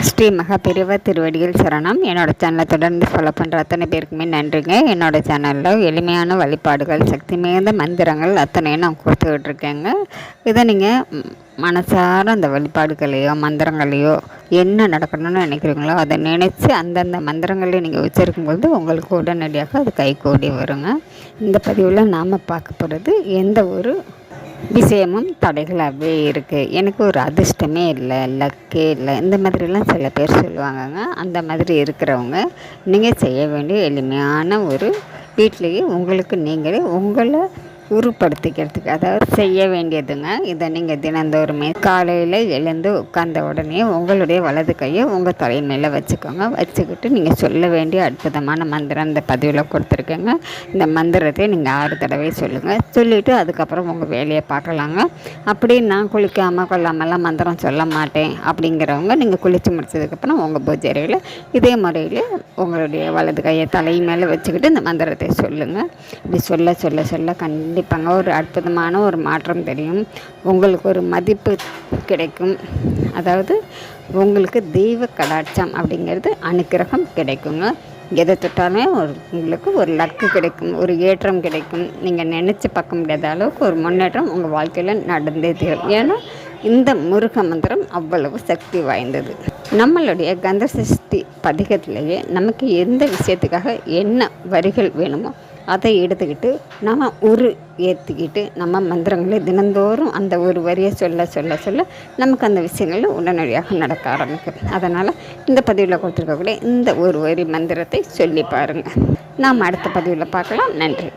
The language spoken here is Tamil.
ஸ்ரீ மகாபெரிவா திருவடிகள் சரணம். என்னோடய சேனலை தொடர்ந்து ஃபாலோ பண்ணுற அத்தனை பேருக்குமே நன்றிங்க. என்னோடய சேனலில் எளிமையான வழிபாடுகள், சக்தி மிகுந்த மந்திரங்கள் அத்தனையும் நான் கொடுத்துக்கிட்ருக்கேங்க. இதை நீங்கள் மனசார அந்த வழிபாடுகளையோ மந்திரங்களையோ என்ன நடக்கணும்னு நினைக்கிறீங்களோ அதை நினச்சி அந்தந்த மந்திரங்களையும் நீங்கள் உச்சரிக்கும்போது உங்களுக்கு உடனடியாக அது கைகூடி வருங்க. இந்த பதிவில் நாம் பார்க்க போகிறது எந்த ஒரு விஷயமும் தடைகளாகவே இருக்குது, எனக்கு ஒரு அதிர்ஷ்டமே இல்லை, லக்கே இல்லை, இந்த மாதிரிலாம் சில பேர் சொல்லுவாங்கங்க. அந்த மாதிரி இருக்கிறவங்க நீங்கள் செய்ய வேண்டிய எளிமையான ஒரு வீட்டிலேயே உங்களுக்கு நீங்களே உங்களை உருப்படுத்திக்கிறதுக்கு, அதாவது செய்ய வேண்டியதுங்க. இதை நீங்கள் தினந்தோறுமே காலையில் எழுந்து உட்கார்ந்த உடனே உங்களுடைய வலது கையை உங்கள் தலை மேலே வச்சுக்கோங்க. வச்சுக்கிட்டு நீங்கள் சொல்ல வேண்டிய அற்புதமான மந்திரம் இந்த பதிவில் கொடுத்துருக்கேங்க. இந்த மந்திரத்தை நீங்கள் 6 தடவை சொல்லுங்கள். சொல்லிவிட்டு அதுக்கப்புறம் உங்கள் வேலையை பார்க்கலாங்க. அப்படி நான் குளிக்காமல் கொள்ளாமலாம் மந்திரம் சொல்ல மாட்டேன் அப்படிங்கிறவங்க நீங்கள் குளித்து முடிச்சதுக்கப்புறம் உங்கள் பூஜை அறையில் இதே முறையில் உங்களுடைய வலது கையை தலை மேலே வச்சுக்கிட்டு இந்த மந்திரத்தை சொல்லுங்கள். இப்படி சொல்ல சொல்ல சொல்ல கண்டிப்பாங்க ஒரு அற்புதமான ஒரு மாற்றம் தெரியும். உங்களுக்கு ஒரு மதிப்பு கிடைக்கும். அதாவது உங்களுக்கு தெய்வ கடாட்சம் அப்படிங்கிறது அனுக்கிரகம் கிடைக்குங்க. எதை தொட்டாலும் உங்களுக்கு ஒரு லக்கு கிடைக்கும், ஒரு ஏற்றம் கிடைக்கும். நீங்கள் நினச்சி பார்க்க முடியாத அளவுக்கு ஒரு முன்னேற்றம் உங்கள் வாழ்க்கையில் நடந்தே தீரும். ஏன்னா இந்த முருக மந்திரம் அவ்வளவு சக்தி வாய்ந்தது. நம்மளுடைய கந்த சஷ்டி பதிகத்திலேயே நமக்கு எந்த விஷயத்துக்காக என்ன வரிகள் வேணுமோ அதை எடுத்துக்கிட்டு நம்ம ஏற்றிக்கிட்டு நம்ம மந்திரங்களை தினந்தோறும் அந்த ஒரு வரியை சொல்ல சொல்ல சொல்ல நமக்கு அந்த விஷயங்கள் உடனடியாக நடக்க ஆரம்பிக்கும். அதனால் இந்த பதிவில் கொடுத்துருக்கக்கூடிய இந்த ஒரு வரி மந்திரத்தை சொல்லி பாருங்கள். நாம் அடுத்த பதிவில் பார்க்கலாம். நன்றி.